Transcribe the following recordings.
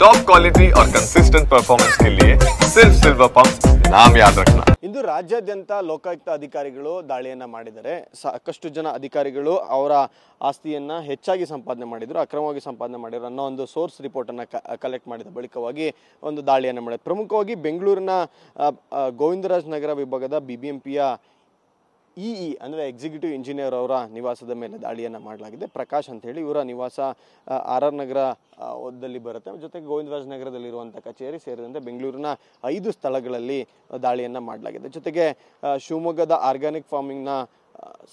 Top quality और consistent performance के लिए सिर्फ सिल्वर पंप नाम याद रखना। ಇಂದು ರಾಜ್ಯಾದ್ಯಂತ ಲೋಕಾಯುಕ್ತ ಅಧಿಕಾರಿಗಳು ದಾಳಿಯನ್ನ ಮಾಡಿದ್ದಾರೆ. ಸಾಕಷ್ಟು ಜನ ಅಧಿಕಾರಿಗಳು ಅವರ ಆಸ್ತಿಯನ್ನ ಹೆಚ್ಚಾಗಿ ಸಂಪಾದನೆ ಮಾಡಿದ್ರು, ಅಕ್ರಮವಾಗಿ ಸಂಪಾದನೆ ಮಾಡಿದ್ರು ಅನ್ನೋ ಒಂದು ಸೋರ್ಸ್ ರಿಪೋರ್ಟ್ ಅನ್ನ ಕಲೆಕ್ಟ್ ಮಾಡಿದ ಬಳಿಕವಾಗಿ ಒಂದು ದಾಳಿಯನ್ನ ಮಾಡಿದ್ರು. ಪ್ರಮುಖವಾಗಿ ಬೆಂಗಳೂರಿನ ಗೋವಿಂದರಾಜ ನಗರ ವಿಭಾಗದ ಬಿಬಿಎಂಪಿಯ ಇಇ ಅಂದರೆ ಎಕ್ಸಿಕ್ಯೂಟಿವ್ ಇಂಜಿನಿಯರ್ ಅವರ ನಿವಾಸದ ಮೇಲೆ ದಾಳಿಯನ್ನು ಮಾಡಲಾಗಿದೆ. ಪ್ರಕಾಶ್ ಅಂತ ಹೇಳಿ ಇವರ ನಿವಾಸ ಆರ್ ಆರ್ ನಗರದಲ್ಲಿ ಬರುತ್ತೆ. ಜೊತೆಗೆ ಗೋವಿಂದರಾಜ ನಗರದಲ್ಲಿರುವಂಥ ಕಚೇರಿ ಸೇರಿದಂತೆ ಬೆಂಗಳೂರಿನ 5 ಸ್ಥಳಗಳಲ್ಲಿ ದಾಳಿಯನ್ನು ಮಾಡಲಾಗಿದೆ. ಜೊತೆಗೆ ಶಿವಮೊಗ್ಗದ ಆರ್ಗ್ಯಾನಿಕ್ ಫಾರ್ಮಿಂಗ್ನ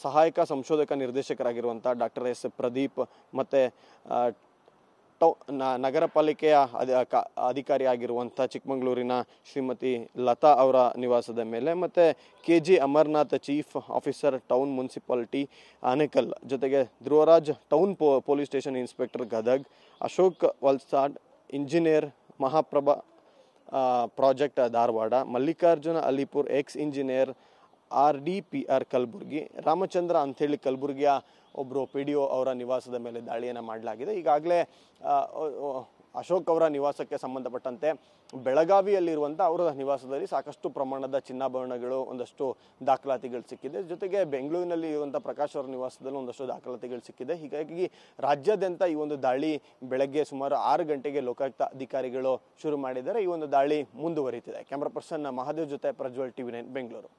ಸಹಾಯಕ ಸಂಶೋಧಕ ನಿರ್ದೇಶಕರಾಗಿರುವಂಥ ಡಾಕ್ಟರ್ ಎಸ್ ಪ್ರದೀಪ್ ಮತ್ತು ನಗರ ಪಾಲಿಕೆಯ ಅಧಿಕಾರಿ ಆಗಿರುವಂಥ ಚಿಕ್ಕಮಗಳೂರಿನ ಶ್ರೀಮತಿ ಲತಾ ಅವರ ನಿವಾಸದ ಮೇಲೆ ಮತ್ತು KG Amarnath chief officer town municipality Anekal, ಜೊತೆಗೆ Dhruvaraj town police station inspector Gadag, Ashok Valsad engineer Mahaprabha project Dharwad, Mallikarjuna Alipur ex engineer RDPR Kalaburagi, Ramachandra ಅಂಥೇಳಿ ಕಲಬುರಗಿಯ ಒಬ್ಬರು PDO ಅವರ ನಿವಾಸದ ಮೇಲೆ ದಾಳಿಯನ್ನು ಮಾಡಲಾಗಿದೆ. ಈಗಾಗಲೇ ಅಶೋಕ್ ಅವರ ನಿವಾಸಕ್ಕೆ ಸಂಬಂಧಪಟ್ಟಂತೆ ಬೆಳಗಾವಿಯಲ್ಲಿರುವಂಥ ಅವರ ನಿವಾಸದಲ್ಲಿ ಸಾಕಷ್ಟು ಪ್ರಮಾಣದ ಚಿನ್ನಾಭರಣಗಳು, ಒಂದಷ್ಟು ದಾಖಲಾತಿಗಳು ಸಿಕ್ಕಿದೆ. ಜೊತೆಗೆ ಬೆಂಗಳೂರಿನಲ್ಲಿ ಇರುವಂಥ ಪ್ರಕಾಶ್ ಅವರ ನಿವಾಸದಲ್ಲೂ ಒಂದಷ್ಟು ದಾಖಲಾತಿಗಳು ಸಿಕ್ಕಿದೆ. ಹೀಗಾಗಿ ರಾಜ್ಯಾದ್ಯಂತ ಈ ಒಂದು ದಾಳಿ ಬೆಳಗ್ಗೆ ಸುಮಾರು 6 ಗಂಟೆಗೆ ಲೋಕಾಯುಕ್ತ ಅಧಿಕಾರಿಗಳು ಶುರು ಮಾಡಿದ್ದಾರೆ. ಈ ಒಂದು ದಾಳಿ ಮುಂದುವರಿತಿದೆ. ಕ್ಯಾಮ್ರಾ ಪರ್ಸನ್ ಮಹಾದೇವ್ ಜೊತೆ ಪ್ರಜ್ವಲ್ TV9 ಬೆಂಗಳೂರು.